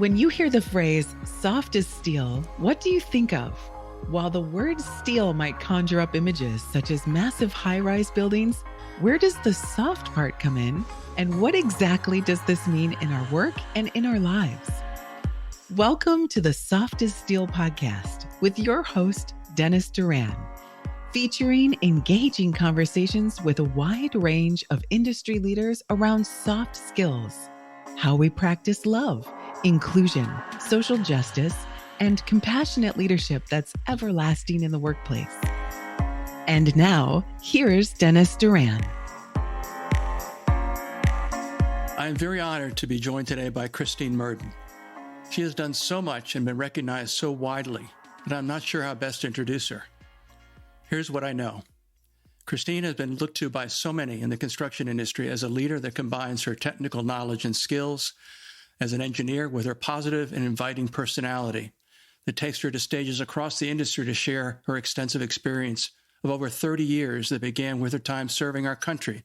When you hear the phrase soft as steel, what do you think of? While the word steel might conjure up images such as massive high-rise buildings, where does the soft part come in? And what exactly does this mean in our work and in our lives? Welcome to the Soft as Steel podcast with your host, Dennis Doran, featuring engaging conversations with a wide range of industry leaders around soft skills, how we practice love, inclusion, social justice, and compassionate leadership that's everlasting in the workplace. And now, here's Dennis Doran. I'm very honored to be joined today by Christine Merden. She has done so much and been recognized so widely that I'm not sure how best to introduce her. Here's what I know. Christine has been looked to by so many in the construction industry as a leader that combines her technical knowledge and skills as an engineer with her positive and inviting personality that takes her to stages across the industry to share her extensive experience of over 30 years that began with her time serving our country.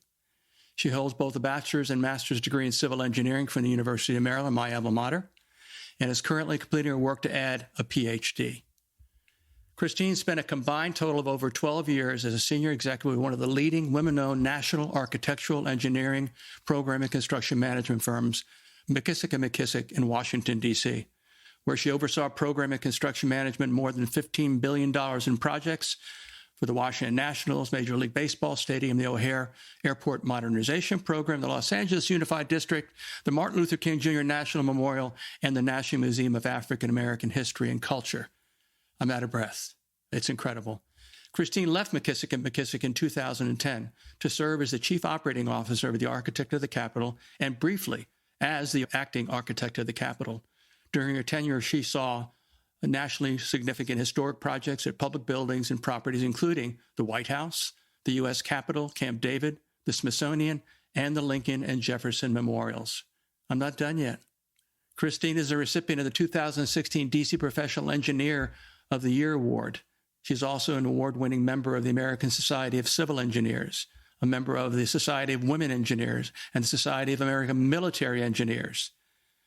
She holds both a bachelor's and master's degree in civil engineering from the University of Maryland, my alma mater, and is currently completing her work to add a PhD. Christine spent a combined total of over 12 years as a senior executive with one of the leading women-owned national architectural engineering program and construction management firms, McKissick & McKissick in Washington, D.C., where she oversaw program and construction management more than $15 billion in projects for the Washington Nationals, Major League Baseball Stadium, the O'Hare Airport Modernization Program, the Los Angeles Unified District, the Martin Luther King Jr. National Memorial, and the National Museum of African American History and Culture. I'm out of breath. It's incredible. Christine left McKissick & McKissick in 2010 to serve as the Chief Operating Officer of the Architect of the Capitol and briefly as the Acting Architect of the Capitol. During her tenure, she saw nationally significant historic projects at public buildings and properties, including the White House, the U.S. Capitol, Camp David, the Smithsonian, and the Lincoln and Jefferson Memorials. I'm not done yet. Christine is a recipient of the 2016 DC Professional Engineer of the Year Award. She's also an award-winning member of the American Society of Civil Engineers, a member of the Society of Women Engineers, and the Society of American Military Engineers.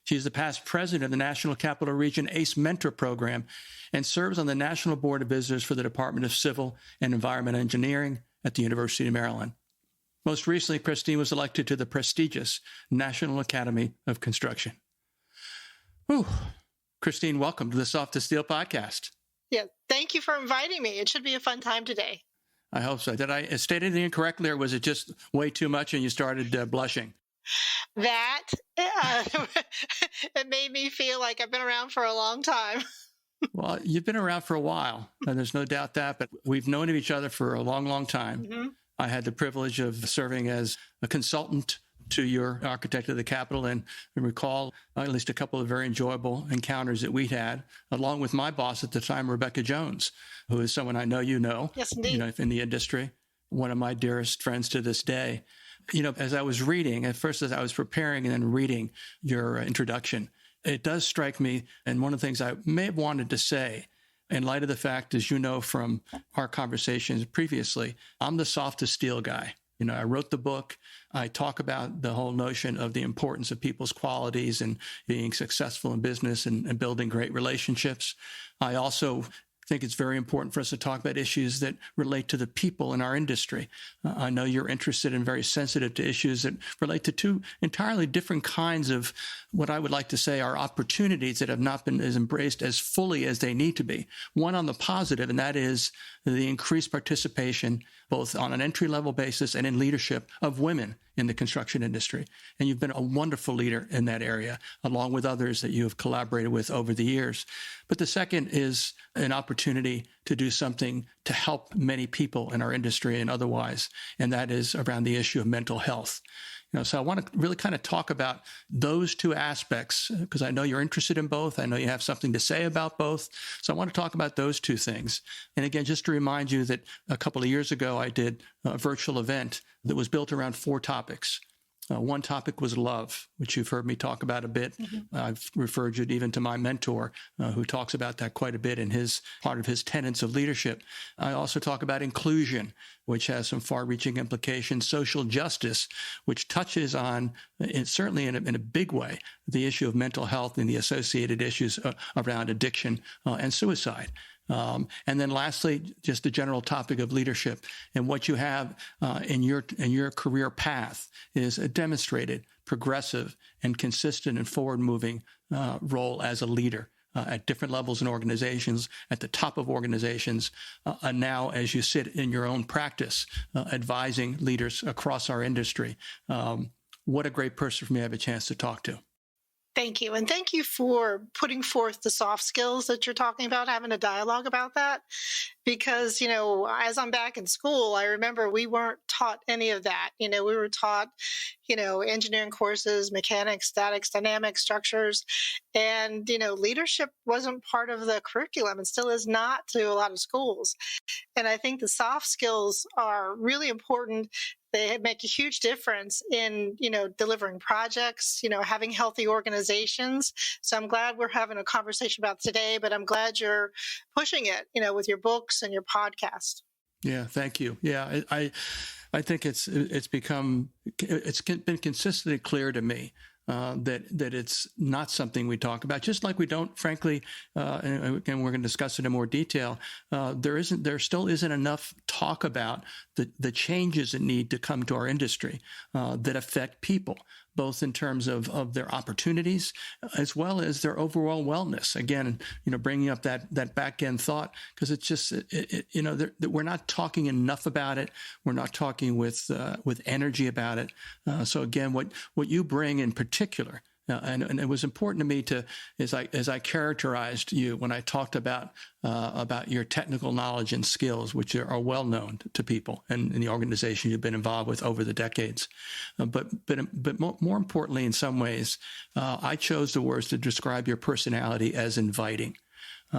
She is the past president of the National Capital Region ACE Mentor Program and serves on the National Board of Visitors for the Department of Civil and Environmental Engineering at the University of Maryland. Most recently, Christine was elected to the prestigious National Academy of Construction. Whew. Christine, welcome to the Soft as Steel podcast. Yeah, thank you for inviting me. It should be a fun time today. I hope so. Did I state anything incorrectly, or was it just way too much and you started blushing? That, it made me feel like I've been around for a long time. Well, you've been around for a while, and there's no doubt that, but we've known of each other for a long, long time. Mm-hmm. I had the privilege of serving as a consultant to your Architect of the Capitol, and I recall at least a couple of very enjoyable encounters that we'd had, along with my boss at the time, Rebecca Jones, who is someone I know you know. Yes, indeed. In the industry, one of my dearest friends to this day. As I was reading, at first as I was preparing and then reading your introduction, it does strike me, and one of the things I may have wanted to say, in light of the fact, as you know from our conversations previously, I'm the soft as steel guy. I wrote the book. I talk about the whole notion of the importance of people's qualities and being successful in business and building great relationships. I also think it's very important for us to talk about issues that relate to the people in our industry. I know you're interested and very sensitive to issues that relate to two entirely different kinds of what I would like to say are opportunities that have not been as embraced as fully as they need to be. One on the positive, and that is the increased participation, both on an entry-level basis and in leadership, of women in the construction industry. And you've been a wonderful leader in that area, along with others that you have collaborated with over the years. But the second is an opportunity to do something to help many people in our industry and otherwise, and that is around the issue of mental health. So I want to really kind of talk about those two aspects because I know you're interested in both. I know you have something to say about both. So I want to talk about those two things. And again, just to remind you that a couple of years ago, I did a virtual event that was built around four topics. One topic was love, which you've heard me talk about a bit. I've referred you even to my mentor, who talks about that quite a bit in his part of his tenets of leadership. I also talk about inclusion, which has some far-reaching implications, social justice, which touches on, certainly in a big way, the issue of mental health and the associated issues around addiction and suicide. And then lastly, just the general topic of leadership, and what you have in your career path is a demonstrated, progressive, and consistent and forward-moving role as a leader at different levels in organizations, at the top of organizations, and now as you sit in your own practice, advising leaders across our industry. What a great person for me to have a chance to talk to. Thank you. And thank you for putting forth the soft skills that you're talking about, having a dialogue about that. Because, as I'm back in school, I remember we weren't taught any of that. We were taught, engineering courses, mechanics, statics, dynamics, structures. And, leadership wasn't part of the curriculum and still is not to a lot of schools. And I think the soft skills are really important. They make a huge difference in, delivering projects, having healthy organizations. So I'm glad we're having a conversation about today, but I'm glad you're pushing it, with your books and your podcast. Yeah, thank you. Yeah, I think it's been consistently clear to me that it's not something we talk about. Just like we don't, frankly, and again, we're going to discuss it in more detail. There still isn't enough talk about the changes that need to come to our industry that affect people, both in terms of their opportunities as well as their overall wellness. Again, bringing up that back end thought, because it's just, we're not talking enough about it. We're not talking with energy about it. So again, what you bring in particular, and it was important to me as I characterized you when I talked about your technical knowledge and skills, which are well known to people and in the organization you've been involved with over the decades. But more importantly, in some ways, I chose the words to describe your personality as inviting.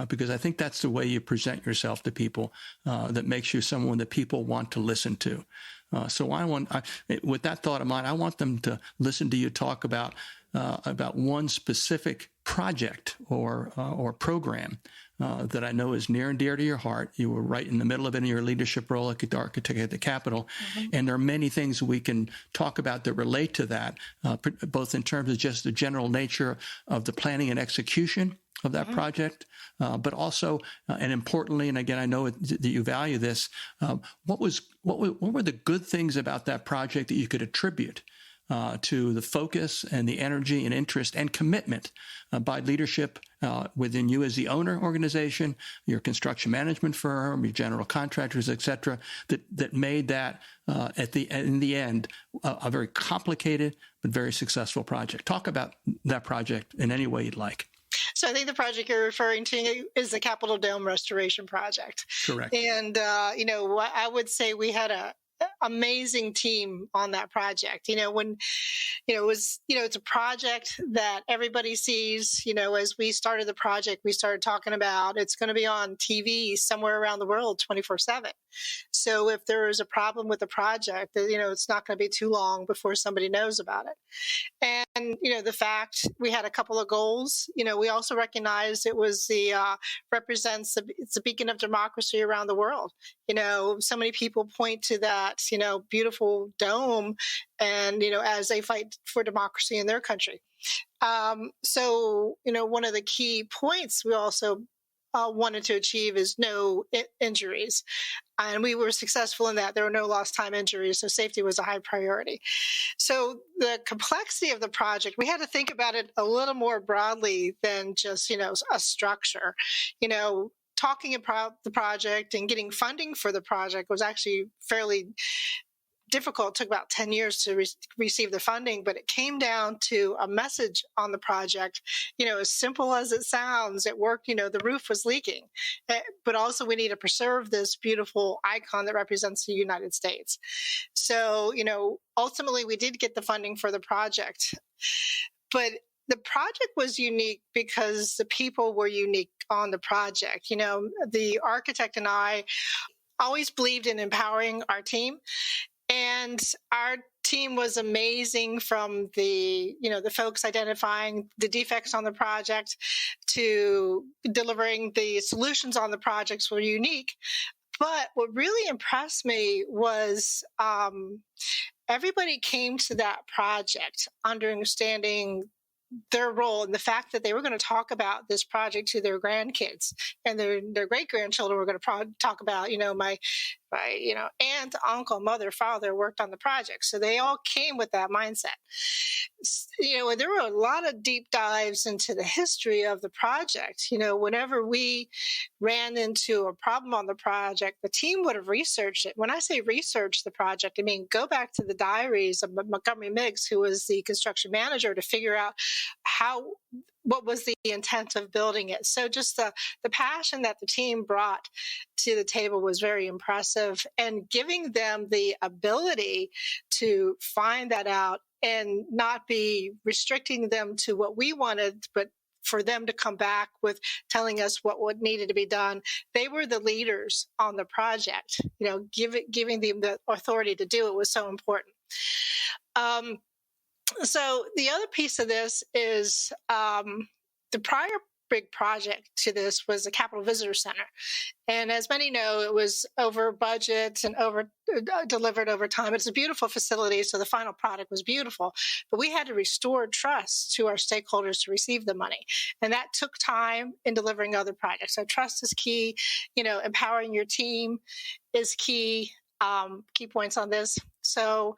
Because I think that's the way you present yourself to people that makes you someone that people want to listen to. So with that thought in mind, I want them to listen to you talk about one specific project or program that I know is near and dear to your heart. You were right in the middle of it in your leadership role at the architect at the Capitol. Mm-hmm. And there are many things we can talk about that relate to that, both in terms of just the general nature of the planning and execution of that project, but also, and importantly, and again, I know that you value this, what were the good things about that project that you could attribute to the focus and the energy and interest and commitment by leadership within you as the owner organization, your construction management firm, your general contractors, et cetera, that made that in the end a very complicated but very successful project. Talk about that project in any way you'd like. So I think the project you're referring to is the Capitol Dome Restoration Project. Correct. And, I would say we had a amazing team on that project. It's a project that everybody sees. As we started the project, we started talking about it's going to be on TV somewhere around the world 24/7. So if there is a problem with the project, it's not going to be too long before somebody knows about it. And, the fact we had a couple of goals, we also recognized it was represents it's a beacon of democracy around the world. So many people point to that, beautiful dome and, as they fight for democracy in their country. So, one of the key points we also wanted to achieve is no injuries. And we were successful in that. There were no lost time injuries, so safety was a high priority. So the complexity of the project, we had to think about it a little more broadly than just, a structure. Talking about the project and getting funding for the project was actually fairly difficult. It took about 10 years to receive the funding, but it came down to a message on the project. As simple as it sounds, it worked. The roof was leaking, but also we need to preserve this beautiful icon that represents the United States. So, ultimately we did get the funding for the project, but the project was unique because the people were unique on the project. The architect and I always believed in empowering our team. And our team was amazing, from the folks identifying the defects on the project to delivering the solutions on the projects were unique. But what really impressed me was everybody came to that project understanding their role, and the fact that they were going to talk about this project to their grandkids, and their great grandchildren were going to talk about, my aunt, uncle, mother, father worked on the project. So they all came with that mindset. And there were a lot of deep dives into the history of the project. Whenever we ran into a problem on the project, the team would have researched it. When I say research the project, I mean go back to the diaries of Montgomery Meigs, who was the construction manager, to figure out what was the intent of building it. So just the passion that the team brought to the table was very impressive, and giving them the ability to find that out and not be restricting them to what we wanted, but for them to come back with telling us what needed to be done. They were the leaders on the project. Giving them the authority to do it was so important. So the other piece of this is the prior big project to this was the Capitol Visitor Center. And as many know, it was over budget and delivered over time. It's a beautiful facility, so the final product was beautiful. But we had to restore trust to our stakeholders to receive the money. And that took time in delivering other projects. So trust is key. Empowering your team is key. Key points on this. So,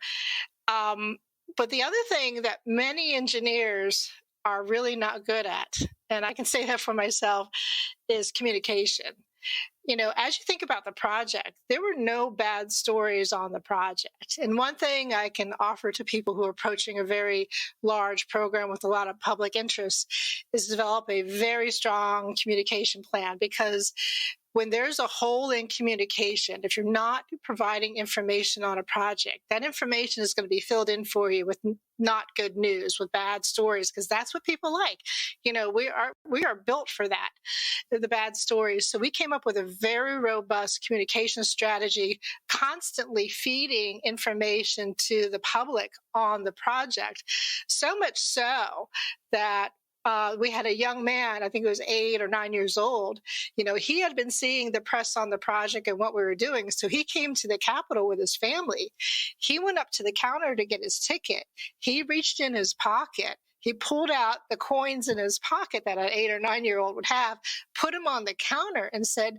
but the other thing that many engineers are really not good at, and I can say that for myself, is communication. As you think about the project, there were no bad stories on the project. And one thing I can offer to people who are approaching a very large program with a lot of public interest is develop a very strong communication plan, because when there's a hole in communication, if you're not providing information on a project, that information is going to be filled in for you with not good news, with bad stories, because that's what people like. We are built for that, the bad stories. So we came up with a very robust communication strategy, constantly feeding information to the public on the project. So much so that we had a young man, I think he was 8 or 9 years old. He had been seeing the press on the project and what we were doing. So he came to the Capitol with his family. He went up to the counter to get his ticket. He reached in his pocket. He pulled out the coins in his pocket that an 8 or 9-year-old would have, put them on the counter, and said,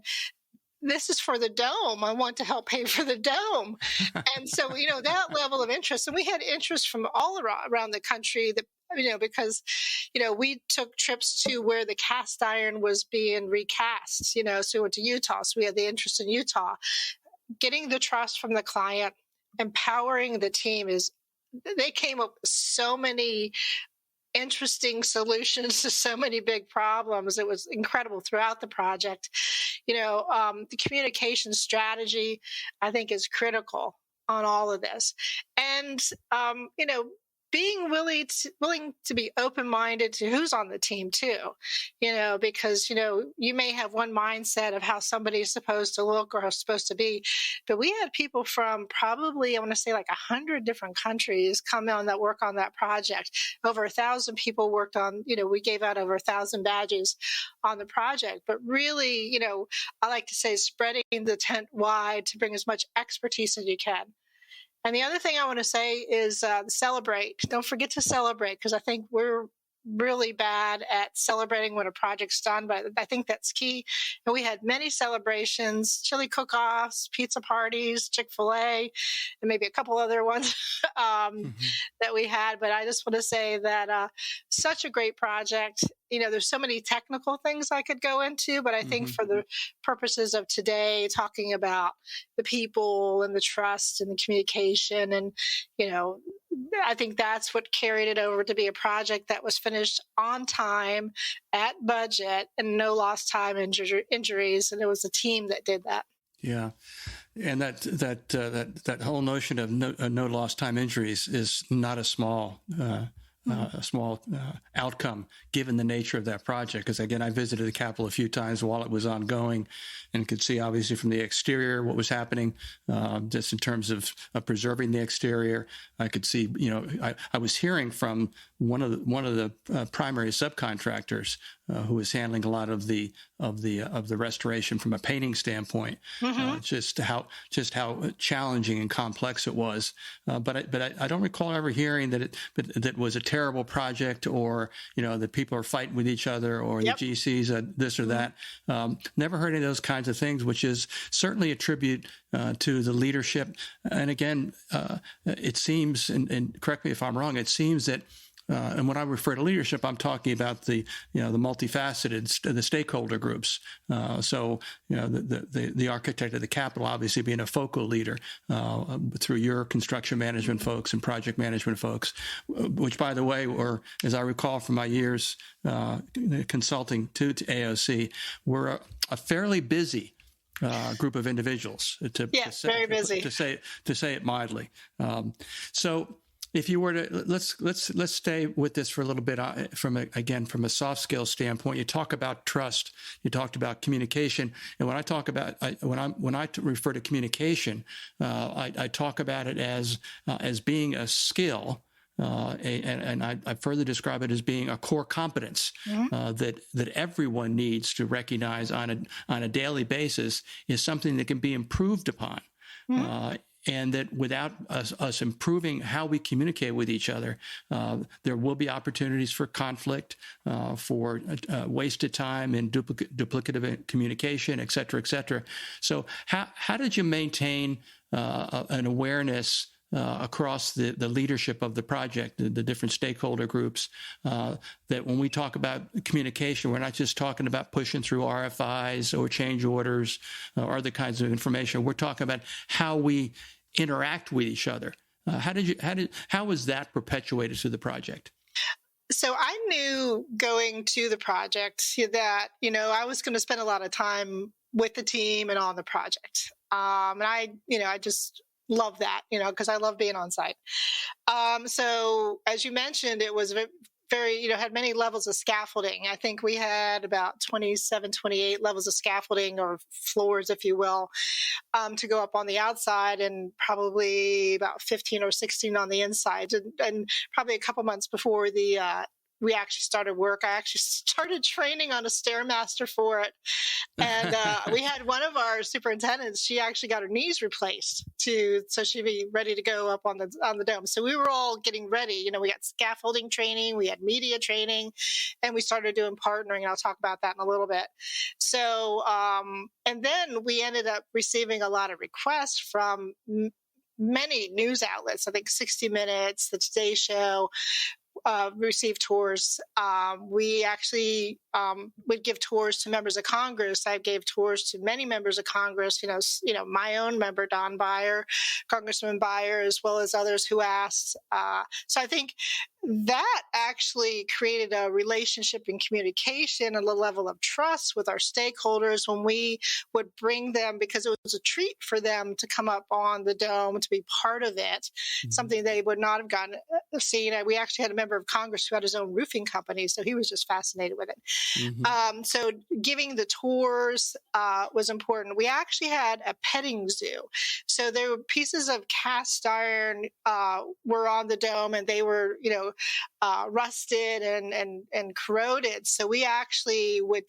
"This is for the dome. I want to help pay for the dome." And so, that level of interest. And we had interest from all around the country because, we took trips to where the cast iron was being recast, so we went to Utah. So we had the interest in Utah. Getting the trust from the client, empowering the team they came up with so many interesting solutions to so many big problems. It was incredible throughout the project. The communication strategy, I think, is critical on all of this. And, being willing to be open-minded to who's on the team too, because, you may have one mindset of how somebody is supposed to look or supposed to be, but we had people from probably, I want to say, like 100 different countries come on that work on that project. Over 1,000 people worked on, we gave out over 1,000 badges on the project, but really, I like to say spreading the tent wide to bring as much expertise as you can. And the other thing I want to say is celebrate. Don't forget to celebrate, because I think we're really bad at celebrating when a project's done, but I think that's key. And we had many celebrations, chili cook-offs, pizza parties, Chick-fil-A, and maybe a couple other ones that we had. But I just want to say that such a great project. There's so many technical things I could go into, but I think for the purposes of today, talking about the people and the trust and the communication, and, I think that's what carried it over to be a project that was finished on time, at budget, and no lost time injuries. And it was a team that did that. Yeah. And that whole notion of no lost time injuries is not a small a small outcome given the nature of that project. Because again, I visited the Capitol a few times while it was ongoing, and could see obviously from the exterior what was happening, just in terms of preserving the exterior. I could see, I was hearing from one of the primary subcontractors who was handling a lot of the restoration from a painting standpoint, just how challenging and complex it was. But I don't recall ever hearing that that was a terrible project, or that people are fighting with each other, or the GCs this or that. Never heard any of those kinds of things, which is certainly a tribute to the leadership. And again, it seems, and correct me if I'm wrong, it seems that. And when I refer to leadership, I'm talking about the multifaceted, the stakeholder groups. So the architect of the Capitol obviously being a focal leader through your construction management folks and project management folks, which, by the way, or as I recall from my years consulting to AOC, were a fairly busy group of individuals. Very busy. To say it mildly. So. If you were to let's stay with this for a little bit from a soft skill standpoint. You talk about trust. You talked about communication, and when I talk about when I refer to communication, I talk about it as being a skill, and I further describe it as being a core competence that everyone needs to recognize on a daily basis is something that can be improved upon. And that without us improving how we communicate with each other, there will be opportunities for conflict, for wasted time and duplicative communication, et cetera, et cetera. So how did you maintain an awareness across the leadership of the project, the different stakeholder groups, that when we talk about communication, we're not just talking about pushing through RFIs or change orders or other kinds of information. We're talking about how we interact with each other. How was that perpetuated through the project? So I knew going to the project that, I was going to spend a lot of time with the team and on the project. And I just love that, because I love being on site. So as you mentioned, it was very, had many levels of scaffolding. I think we had about 27, 28 levels of scaffolding, or floors, if you will, to go up on the outside, and probably about 15 or 16 on the inside. And probably a couple months before we actually started work, I actually started training on a Stairmaster for it. And we had one of our superintendents, she actually got her knees replaced so she'd be ready to go up on the dome. So we were all getting ready. We got scaffolding training, we had media training, and we started doing partnering. I'll talk about that in a little bit. So, and then we ended up receiving a lot of requests from many news outlets. I think 60 Minutes, the Today Show, receive tours. We actually would give tours to members of Congress. I gave tours to many members of Congress, my own member, Don Beyer, Congressman Beyer, as well as others who asked. So I think that actually created a relationship and communication and a level of trust with our stakeholders when we would bring them, because it was a treat for them to come up on the dome, to be part of it, something they would not have seen. We actually had a member of Congress who had his own roofing company, so he was just fascinated with it. So giving the tours was important. We actually had a petting zoo. So there were pieces of cast iron were on the dome, and they were, rusted and corroded. So we actually would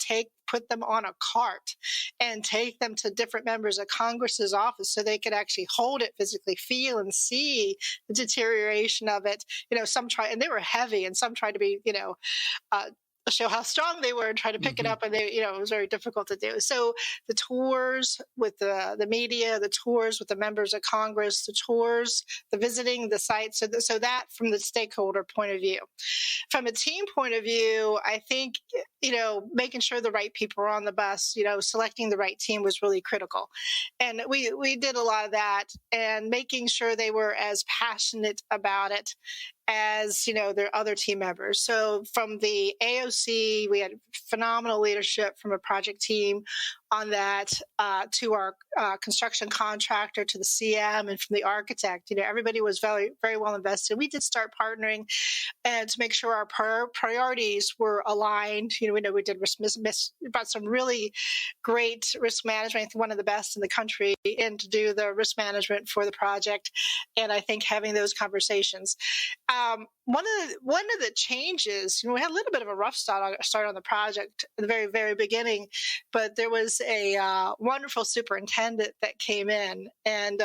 put them on a cart and take them to different members of Congress's office so they could actually hold it, physically feel and see the deterioration of it. Some tried, and they were heavy, and some tried to be, show how strong they were and try to pick it up, and it was very difficult to do. So the tours with the media, the tours with the members of Congress, the tours, the visiting the sites. So that from the stakeholder point of view. From a team point of view, I think, making sure the right people are on the bus, selecting the right team was really critical. And we did a lot of that, and making sure they were as passionate about it as, their other team members. So from the AOC, we had phenomenal leadership from a project team on that to our construction contractor, to the CM, and from the architect. Everybody was very, very well invested. We did start partnering and to make sure our priorities were aligned. We know we did brought some really great risk management, I think one of the best in the country, in to do the risk management for the project. And I think having those conversations. One of the changes, we had a little bit of a rough start on the project at the very, very beginning, but there was a wonderful superintendent that came in and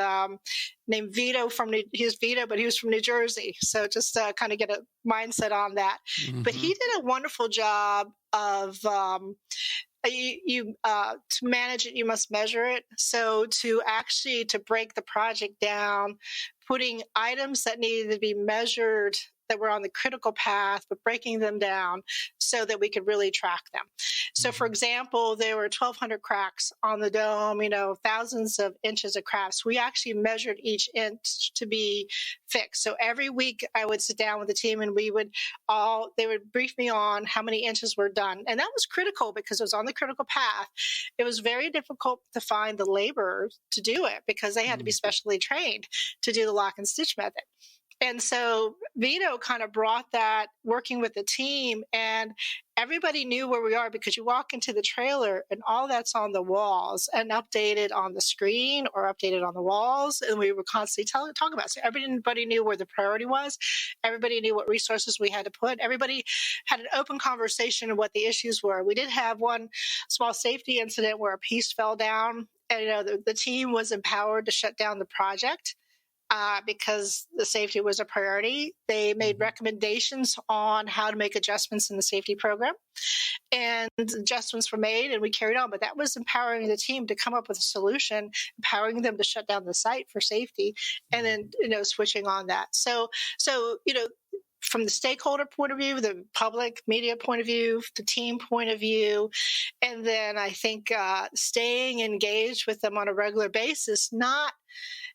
named Vito he was Vito, but he was from New Jersey. So just to kind of get a mindset on that. Mm-hmm. But he did a wonderful job of to manage it, you must measure it. So to break the project down, putting items that needed to be measured that were on the critical path, but breaking them down so that we could really track them. So, for example, there were 1,200 cracks on the dome, thousands of inches of cracks. We actually measured each inch to be fixed. So every week I would sit down with the team and they would brief me on how many inches were done. And that was critical because it was on the critical path. It was very difficult to find the laborers to do it because they had to be specially trained to do the lock and stitch method. And so Vito kind of brought that working with the team, and everybody knew where we are because you walk into the trailer and all that's on the walls and updated on the screen or updated on the walls. And we were constantly talking about it. So everybody knew where the priority was. Everybody knew what resources we had to put. Everybody had an open conversation of what the issues were. We did have one small safety incident where a piece fell down, and the team was empowered to shut down the project. Because the safety was a priority. They made recommendations on how to make adjustments in the safety program, and adjustments were made and we carried on. But that was empowering the team to come up with a solution, empowering them to shut down the site for safety, and then, switching on that. So, from the stakeholder point of view, the public media point of view, the team point of view, and then I think staying engaged with them on a regular basis, not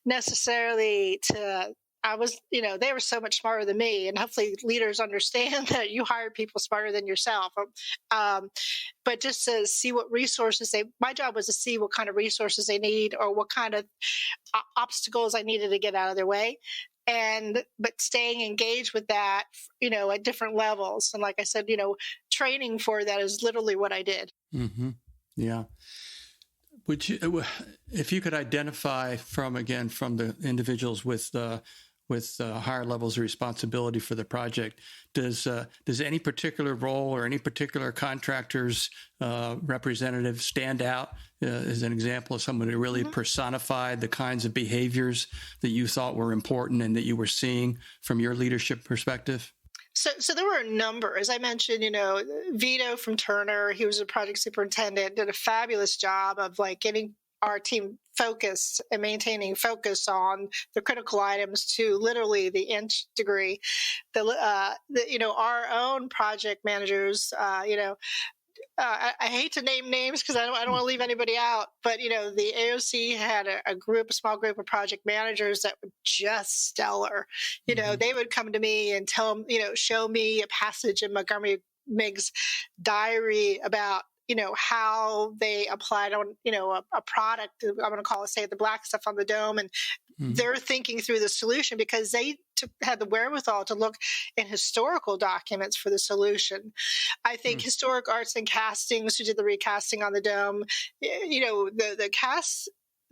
necessarily they were so much smarter than me, and hopefully leaders understand that you hire people smarter than yourself. But just to see what resources my job was to see what kind of resources they need or what kind of obstacles I needed to get out of their way. But staying engaged with that, at different levels. And like I said, training for that is literally what I did. Mm-hmm. Yeah. Would you, if you could identify from the individuals with higher levels of responsibility for the project, does any particular role or any particular contractor's representative stand out as an example of someone who really personified the kinds of behaviors that you thought were important and that you were seeing from your leadership perspective? So there were a number, as I mentioned, Vito from Turner, he was a project superintendent, did a fabulous job of getting our team focused and maintaining focus on the critical items to literally the inch degree. Our own project managers, I hate to name names because I don't want to leave anybody out, but the AOC had a small group of project managers that were just stellar. They would come to me and show me a passage in Montgomery Meigs' diary about how they applied on a product. I'm going to call it, say, the black stuff on the dome, and they're thinking through the solution because they had the wherewithal to look in historical documents for the solution. I think Historic Arts and Castings, who did the recasting on the dome,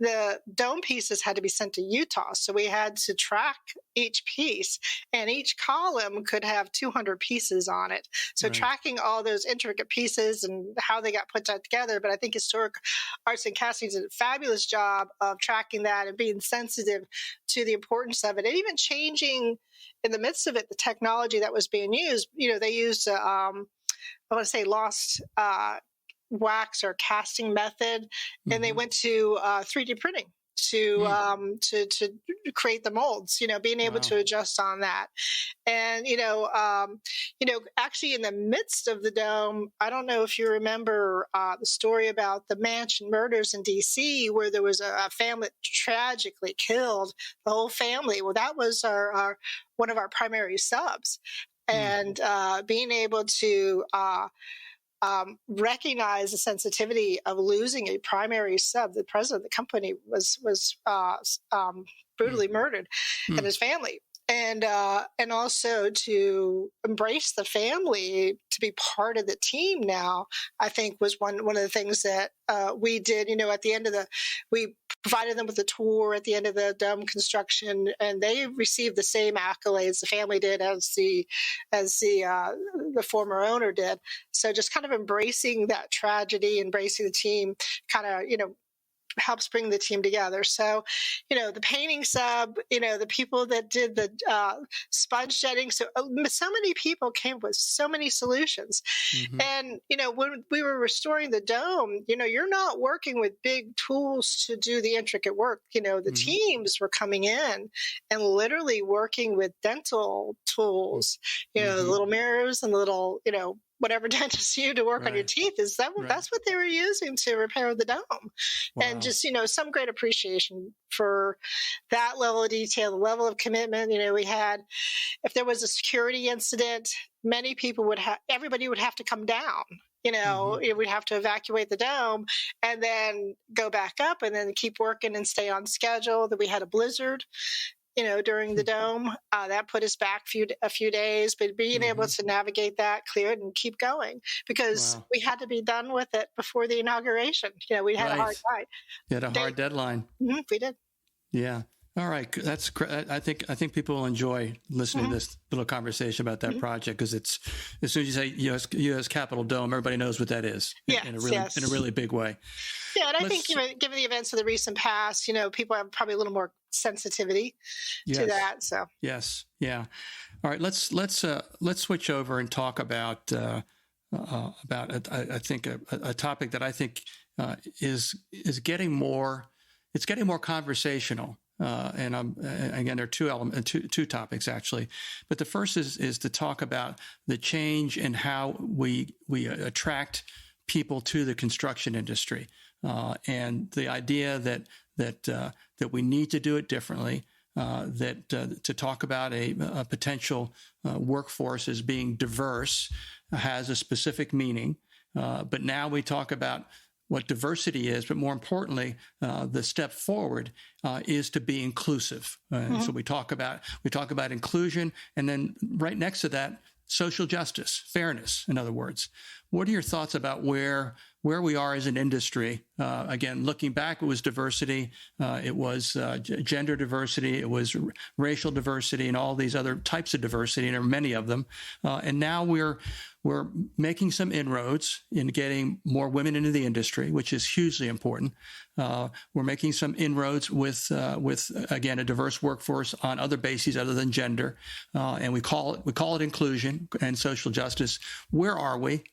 the dome pieces had to be sent to Utah. So we had to track each piece, and each column could have 200 pieces on it. So tracking all those intricate pieces and how they got put together. But I think Historic Arts and Castings did a fabulous job of tracking that and being sensitive to the importance of it, and even changing in the midst of it, the technology that was being used. They used, I want to say, lost wax or casting method, and they went to 3D printing to create the molds, being able to adjust on that. And, actually in the midst of the dome, I don't know if you remember the story about the Mansion murders in DC, where there was a family tragically killed, the whole family. Well, that was our one of our primary subs. And being able to recognize the sensitivity of losing a primary sub. The president of the company was brutally murdered, and his family. And also to embrace the family, to be part of the team now, I think was one of the things that we did. At the end of we provided them with a tour at the end of the dome construction, and they received the same accolades the family did as the former owner did. So just kind of embracing that tragedy, embracing the team, kind of helps bring the team together. So, the painting sub, the people that did the sponge jetting. So many people came with so many solutions. And, when we were restoring the dome, you're not working with big tools to do the intricate work. The teams were coming in and literally working with dental tools, the little mirrors and the little, whatever dentist you to work on your teeth. That's what they were using to repair the dome. Wow. And just, some great appreciation for that level of detail, the level of commitment. We had, if there was a security incident, everybody would have to come down. We'd have to evacuate the dome and then go back up and then keep working and stay on schedule. That we had a blizzard, during the dome, that put us back a few days, but being able to navigate that, clear it, and keep going because we had to be done with it before the inauguration. We had a hard fight. You had a hard deadline. We did. Yeah. All right. That's great. I think people will enjoy listening to this little conversation about that project because it's, as soon as you say U.S. Capitol Dome, everybody knows what that is in a really big way. Yeah, and I think given the events of the recent past, people have probably a little more sensitivity to that. So yes, yeah. All right, let's switch over and talk about I think a topic that I think is getting more. It's getting more conversational. And again, there are two topics actually, but the first is to talk about the change in how we attract people to the construction industry, and the idea that we need to do it differently. To talk about a potential workforce as being diverse has a specific meaning, but now we talk about what diversity is, but more importantly, the step forward is to be inclusive. So we talk about inclusion, and then right next to that, social justice, fairness. In other words, what are your thoughts about where we are as an industry? Again, looking back, it was diversity, it was gender diversity, it was racial diversity, and all these other types of diversity, and there are many of them. And now we're making some inroads in getting more women into the industry, which is hugely important. We're making some inroads with again a diverse workforce on other bases other than gender, and we call it inclusion and social justice. Where are we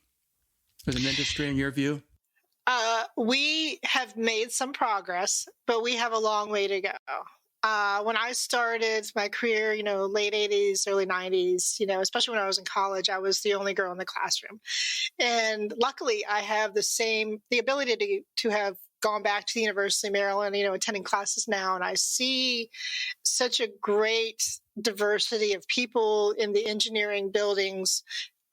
as an industry, in your view? We have made some progress, but we have a long way to go. When I started my career, late 80s, early 90s, especially when I was in college, I was the only girl in the classroom. And luckily, I have the ability to have gone back to the University of Maryland, attending classes now. And I see such a great diversity of people in the engineering buildings.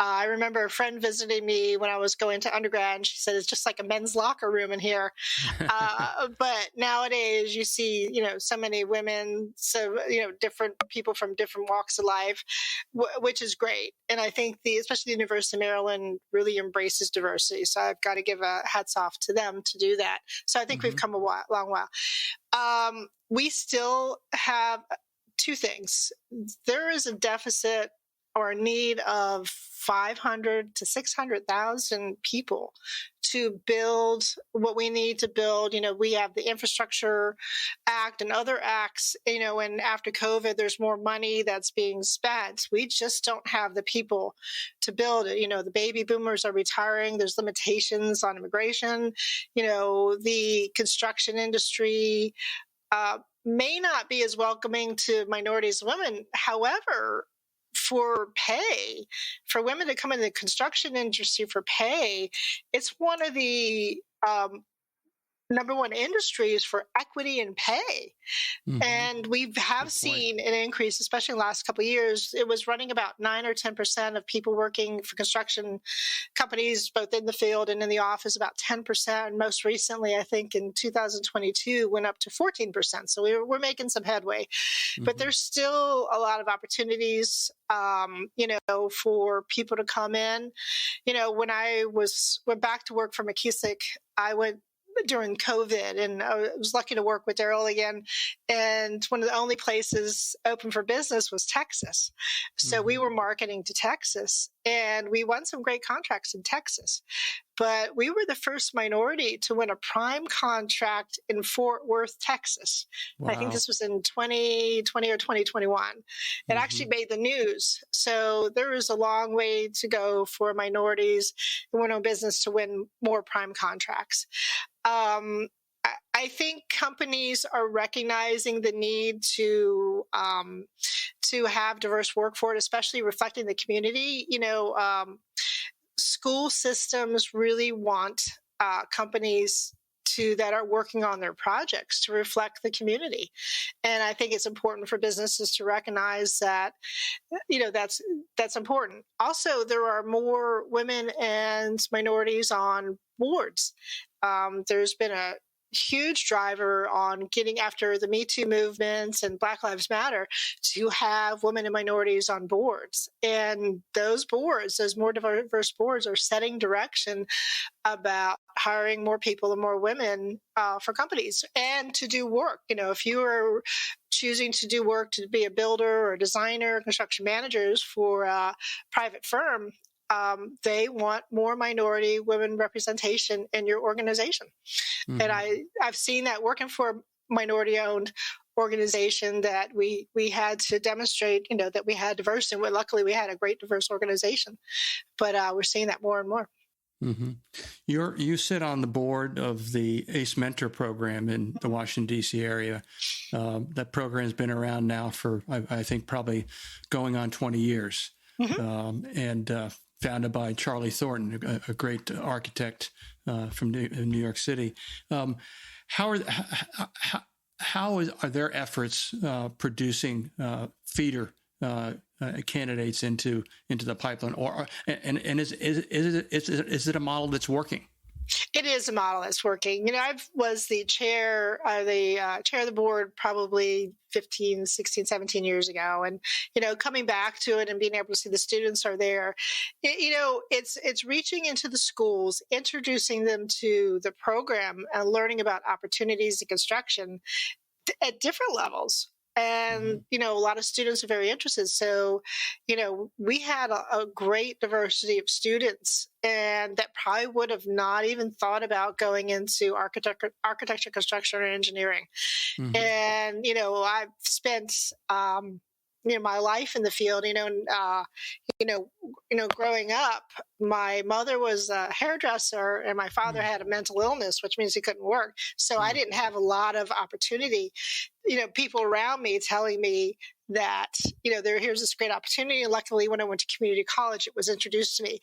I remember a friend visiting me when I was going to undergrad, and she said, it's just like a men's locker room in here. But nowadays you see, so many women, so, different people from different walks of life, which is great. And I think especially the University of Maryland really embraces diversity. So I've got to give a hats off to them to do that. So I think we've come a long while. We still have two things. There is a deficit or a need of 500 to 600,000 people to build what we need to build. We have the Infrastructure Act and other acts, and after COVID, there's more money that's being spent. We just don't have the people to build it. The baby boomers are retiring. There's limitations on immigration. The construction industry may not be as welcoming to minorities and women. However, for pay, for women to come into the construction industry for pay, it's one of the number one industries for equity and pay. Mm-hmm. And we have seen an increase, especially in the last couple of years. It was running about 9 or 10% of people working for construction companies, both in the field and in the office, about 10%. Most recently, I think in 2022, went up to 14%. So we're making some headway. Mm-hmm. But there's still a lot of opportunities, for people to come in. When I went back to work for McKissick, I went during COVID, and I was lucky to work with Daryl again. And one of the only places open for business was Texas. So we were marketing to Texas, and we won some great contracts in Texas. But we were the first minority to win a prime contract in Fort Worth, Texas. Wow. I think this was in 2020 or 2021. It actually made the news. So there is a long way to go for minorities who want to business to win more prime contracts. I think companies are recognizing the need to have diverse workforce, especially reflecting the community. School systems really want companies that are working on their projects to reflect the community. And I think it's important for businesses to recognize that, that's important. Also, there are more women and minorities on boards. There's been a huge driver on getting after the Me Too movements and Black Lives Matter to have women and minorities on boards. And those more diverse boards are setting direction about hiring more people and more women for companies and to do work. If you are choosing to do work to be a builder or a designer, construction managers for a private firm, they want more minority women representation in your organization. Mm-hmm. And I've seen that working for a minority-owned organization that we had to demonstrate, that we had diversity. And luckily, we had a great diverse organization. But we're seeing that more and more. Mm-hmm. You sit on the board of the ACE Mentor program in the Washington, D.C. area. That program has been around now for, I think, probably going on 20 years. Mm-hmm. Founded by Charlie Thornton, a great architect from New York City. How are their efforts producing feeder candidates into the pipeline, and is it a model that's working? It is a model that's working. I was the chair of the board probably 15, 16, 17 years ago. And, coming back to it and being able to see the students are there, it's reaching into the schools, introducing them to the program and learning about opportunities in construction at different levels. And, a lot of students are very interested. So, we had a great diversity of students, and that probably would have not even thought about going into architecture, construction, or engineering. Mm-hmm. And, I've spent, my life in the field, growing up, my mother was a hairdresser and my father had a mental illness, which means he couldn't work. So I didn't have a lot of opportunity, people around me telling me that, here's this great opportunity. And luckily, when I went to community college, it was introduced to me.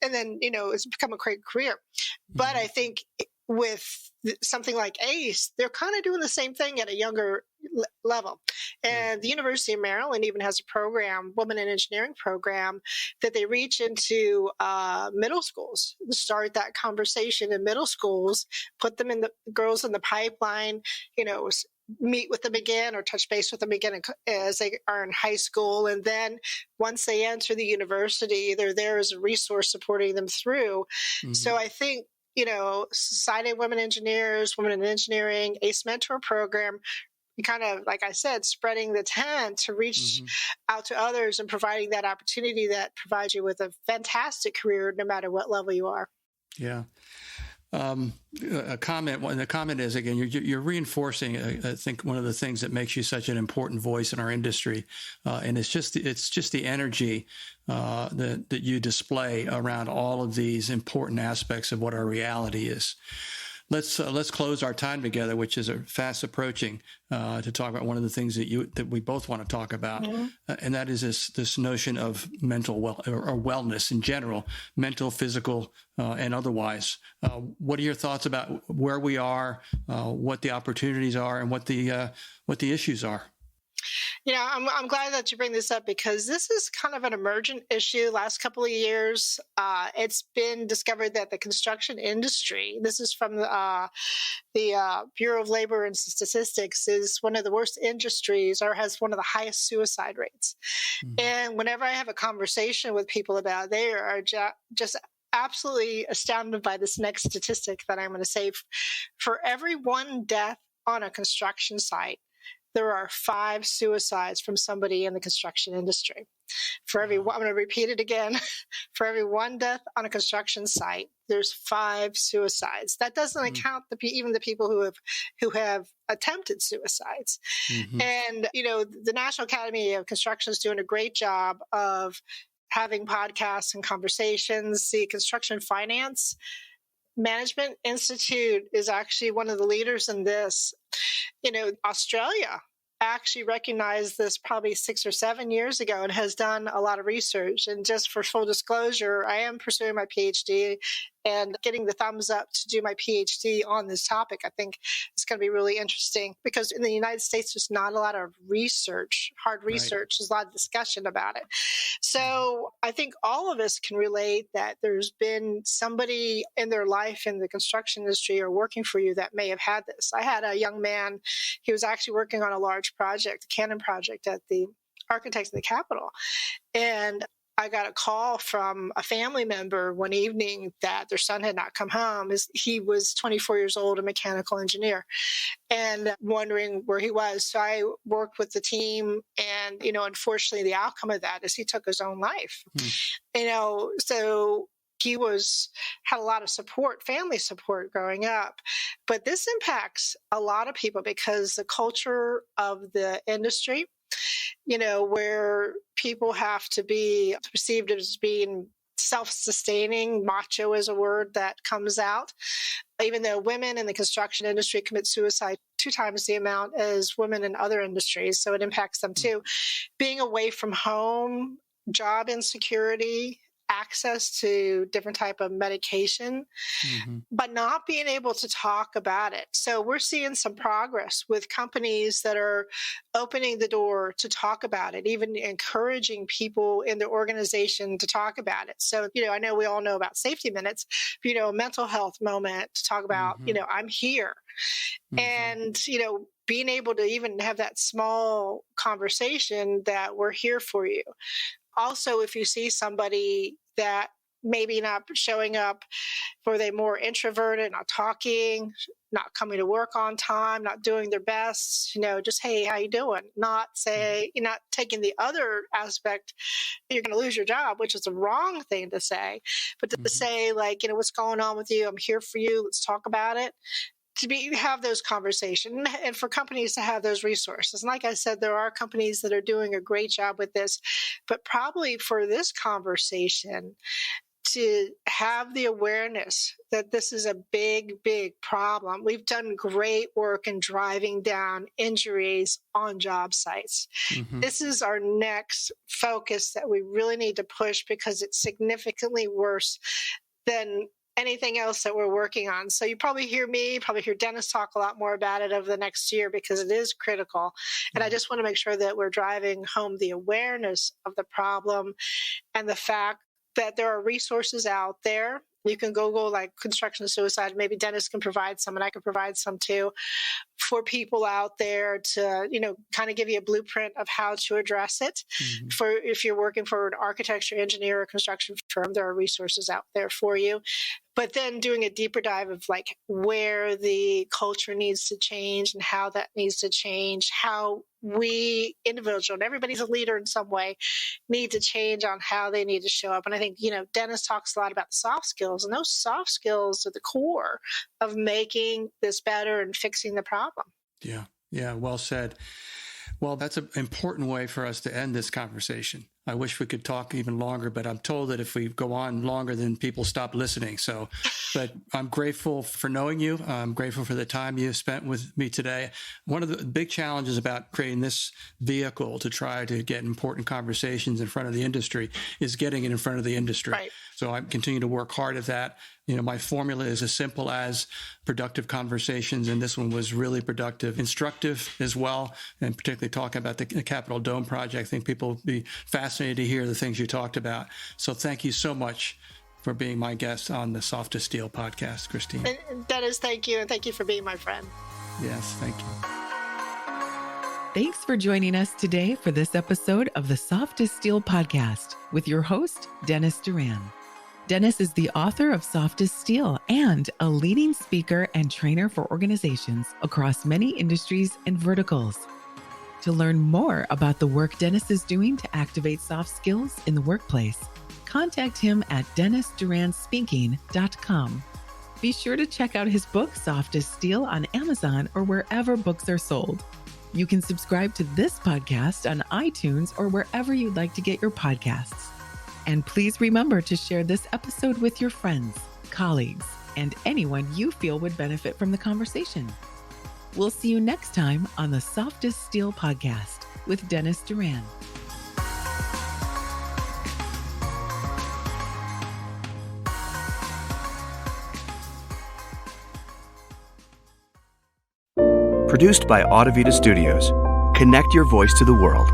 And then, it's become a great career. Mm-hmm. But I think with something like ACE, they're kind of doing the same thing at a younger level. And the University of Maryland even has a program, Women in Engineering program, that they reach into middle schools, start that conversation in middle schools, put them in the girls in the pipeline, meet with them again or touch base with them again as they are in high school. And then once they enter the university, they're there as a resource supporting them through. Mm-hmm. So I think, Society of Women Engineers, Women in Engineering, ACE Mentor program, kind of, like I said, spreading the tent to reach out to others and providing that opportunity that provides you with a fantastic career no matter what level you are. Yeah. A comment. Well, the comment is, again, you're reinforcing, I think, one of the things that makes you such an important voice in our industry, and it's just the energy that you display around all of these important aspects of what our reality is. let's close our time together, which is fast approaching, to talk about one of the things that we both want to talk about, and that is this notion of mental wellness in general, mental, physical, and otherwise. What are your thoughts about where we are, what the opportunities are, and what the issues are? I'm glad that you bring this up because this is kind of an emergent issue. Last couple of years, it's been discovered that the construction industry, this is from the Bureau of Labor and Statistics, is one of the worst industries or has one of the highest suicide rates. And whenever I have a conversation with people about it, they are just absolutely astounded by this next statistic that I'm going to say. For every one death on a construction site, there are 5 suicides from somebody in the construction industry. I'm going to repeat it again. For every 1 death on a construction site, there's 5 suicides. That doesn't account even the people who have attempted suicides. And the National Academy of Construction is doing a great job of having podcasts and conversations. The Construction Finance Management Institute is actually one of the leaders in this. Australia actually recognized this probably 6 or 7 years ago and has done a lot of research. And just for full disclosure, I am pursuing my PhD and getting the thumbs up to do my PhD on this topic. I think it's going to be really interesting because in the United States, there's not a lot of research, hard research. There's a lot of discussion about it. So I think all of us can relate that there's been somebody in their life in the construction industry or working for you that may have had this. I had a young man, he was actually working on a large project, the Cannon project at the Architects of the Capitol. And I got a call from a family member one evening that their son had not come home. He was 24 years old, a mechanical engineer, and wondering where he was. So I worked with the team, and, unfortunately the outcome of that is he took his own life. So he had a lot of support, family support growing up. But this impacts a lot of people because the culture of the industry, where people have to be perceived as being self-sustaining. Macho is a word that comes out. Even though women in the construction industry commit suicide 2 times the amount as women in other industries, so it impacts them too. Being away from home, job insecurity, access to different type of medication, but not being able to talk about it. So we're seeing some progress with companies that are opening the door to talk about it, even encouraging people in their organization to talk about it. So, I know we all know about safety minutes, but, a mental health moment to talk about, I'm here. And, being able to even have that small conversation that we're here for you. Also, if you see somebody that maybe not showing up, or they're more introverted, not talking, not coming to work on time, not doing their best, just, hey, how you doing? Not say, you're not taking the other aspect, you're going to lose your job, which is the wrong thing to say, but to say like, what's going on with you? I'm here for you. Let's talk about it. Have those conversations and for companies to have those resources. And like I said, there are companies that are doing a great job with this, but probably for this conversation to have the awareness that this is a big, big problem. We've done great work in driving down injuries on job sites. This is our next focus that we really need to push because it's significantly worse than anything else that we're working on. So you probably hear Dennis talk a lot more about it over the next year because it is critical. And I just want to make sure that we're driving home the awareness of the problem and the fact that there are resources out there. You can Google like construction suicide. Maybe Dennis can provide some and I can provide some too for people out there to, kind of give you a blueprint of how to address it. For if you're working for an architecture, engineer, or construction firm, there are resources out there for you. But then doing a deeper dive of like where the culture needs to change and how that needs to change, how we individual, and everybody's a leader in some way, need to change on how they need to show up. And I think, Dennis talks a lot about soft skills, and those soft skills are the core of making this better and fixing the problem. Yeah. Well said. Well, that's an important way for us to end this conversation. I wish we could talk even longer, but I'm told that if we go on longer, then people stop listening. So, but I'm grateful for knowing you. I'm grateful for the time you spent with me today. One of the big challenges about creating this vehicle to try to get important conversations in front of the industry is getting it in front of the industry. Right. So I continue to work hard at that. My formula is as simple as productive conversations, and this one was really productive, instructive as well, and particularly talking about the Capitol Dome project. I think people will be fascinated to hear the things you talked about. So thank you so much for being my guest on the Soft as Steel podcast, Christine. And Dennis, thank you, and thank you for being my friend. Yes, thank you. Thanks for joining us today for this episode of the Soft as Steel podcast with your host, Dennis Doran. Dennis is the author of Soft as Steel and a leading speaker and trainer for organizations across many industries and verticals. To learn more about the work Dennis is doing to activate soft skills in the workplace, contact him at dennisduranspeaking.com. Be sure to check out his book, Soft as Steel, on Amazon or wherever books are sold. You can subscribe to this podcast on iTunes or wherever you'd like to get your podcasts. And please remember to share this episode with your friends, colleagues, and anyone you feel would benefit from the conversation. We'll see you next time on the Soft as Steel podcast with Dennis Doran. Produced by Audivita Studios. Connect your voice to the world.